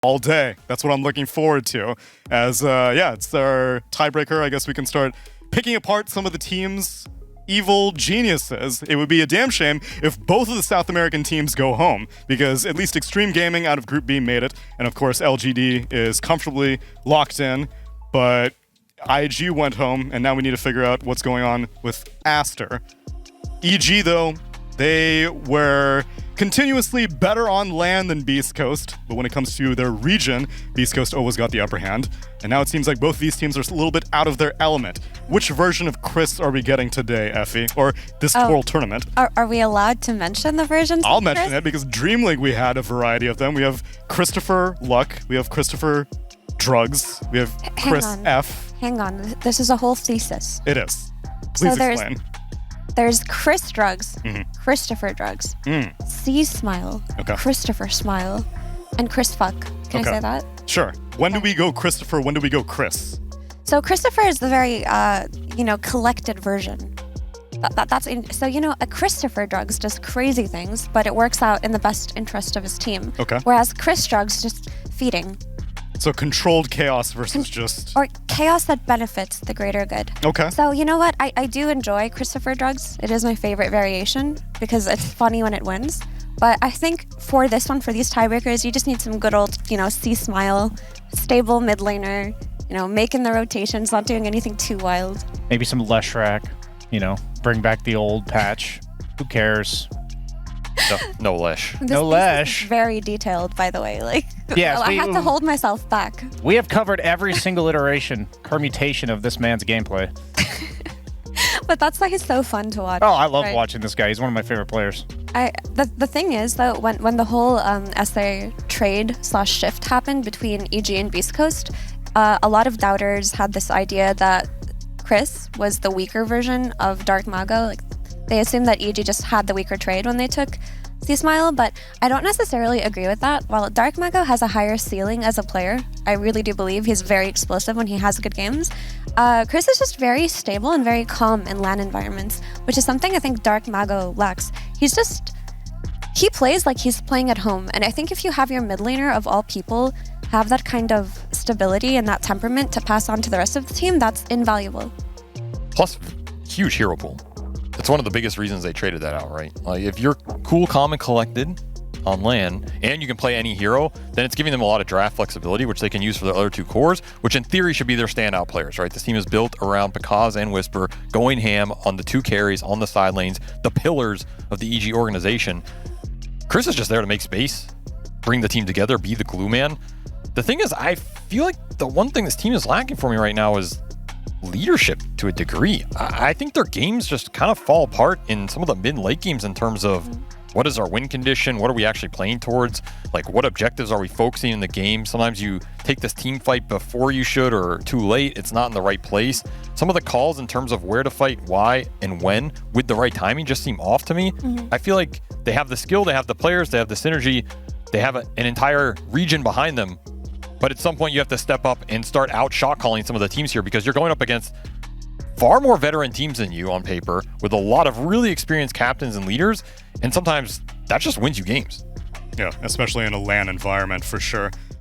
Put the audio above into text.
all day. That's what I'm looking forward to. As, yeah, it's our tiebreaker. I guess we can start picking apart some of the teams' evil geniuses. It would be a damn shame if both of the South American teams go home, because at least Extreme Gaming out of Group B made it, and of course LGD is comfortably locked in, but IG went home, and now we need to figure out what's going on with Aster. EG, though, they were continuously better on land than Beast Coast, but when it comes to their region, Beast Coast always got the upper hand. And now it seems like both these teams are a little bit out of their element. Which version of Chris are we getting today, Effie? Or this World Tournament? Are we allowed to mention the versions? I'll mention it, because Dream League, we had a variety of them. We have Christopher Luck, we have Christopher Drugs, we have Chris F. Hang on, this is a whole thesis. It is. Please explain. There's Chris Drugs, Christopher Drugs, C Smile, Christopher Smile, and Chris Fuck. Can I say that? Sure. When do we go Christopher? When do we go Chris? So Christopher is the very, collected version. So, a Christopher Drugs does crazy things, but it works out in the best interest of his team. Okay. Whereas Chris Drugs just feeding. So controlled chaos versus just... Or chaos that benefits the greater good. Okay. So you know what? I do enjoy Christopher Drugs. It is my favorite variation because it's funny when it wins. But I think for this one, for these tiebreakers, you just need some good old, C Smile, stable mid laner, making the rotations, not doing anything too wild. Maybe some Leshrac, bring back the old patch. Who cares? No Lesh. No Lesh. Very detailed, by the way. Yes, I had to hold myself back. We have covered every single permutation of this man's gameplay. But that's why he's so fun to watch. Oh, I love watching this guy. He's one of my favorite players. The thing is, though, when the whole SA trade/shift happened between EG and Beast Coast, a lot of doubters had this idea that Chris was the weaker version of Dark Mago. They assumed that EG just had the weaker trade when they took C-Smile, but I don't necessarily agree with that. While Dark Mago has a higher ceiling as a player, I really do believe he's very explosive when he has good games. Chris is just very stable and very calm in LAN environments, which is something I think Dark Mago lacks. He plays like he's playing at home, and I think if you have your mid laner of all people have that kind of stability and that temperament to pass on to the rest of the team, that's invaluable. Plus, huge hero pool. It's one of the biggest reasons they traded that out, right? Like, if you're cool, calm, and collected on LAN, and you can play any hero, then it's giving them a lot of draft flexibility, which they can use for their other two cores, which in theory should be their standout players, right? This team is built around Pakaz and Whisper, going ham on the two carries on the side lanes, the pillars of the EG organization. Chris is just there to make space, bring the team together, be the glue man. The thing is, I feel like the one thing this team is lacking for me right now is leadership to a degree. I think their games just kind of fall apart in some of the mid-late games in terms of what is our win condition, what are we actually playing towards, what objectives are we focusing in the game. Sometimes you take this team fight before you should or too late, it's not in the right place. Some of the calls in terms of where to fight, why, and when with the right timing just seem off to me. I feel like they have the skill, they have the players, they have the synergy, they have an entire region behind them. But at some point, you have to step up and start out shot calling some of the teams here, because you're going up against far more veteran teams than you on paper with a lot of really experienced captains and leaders. And sometimes that just wins you games. Yeah, especially in a LAN environment for sure.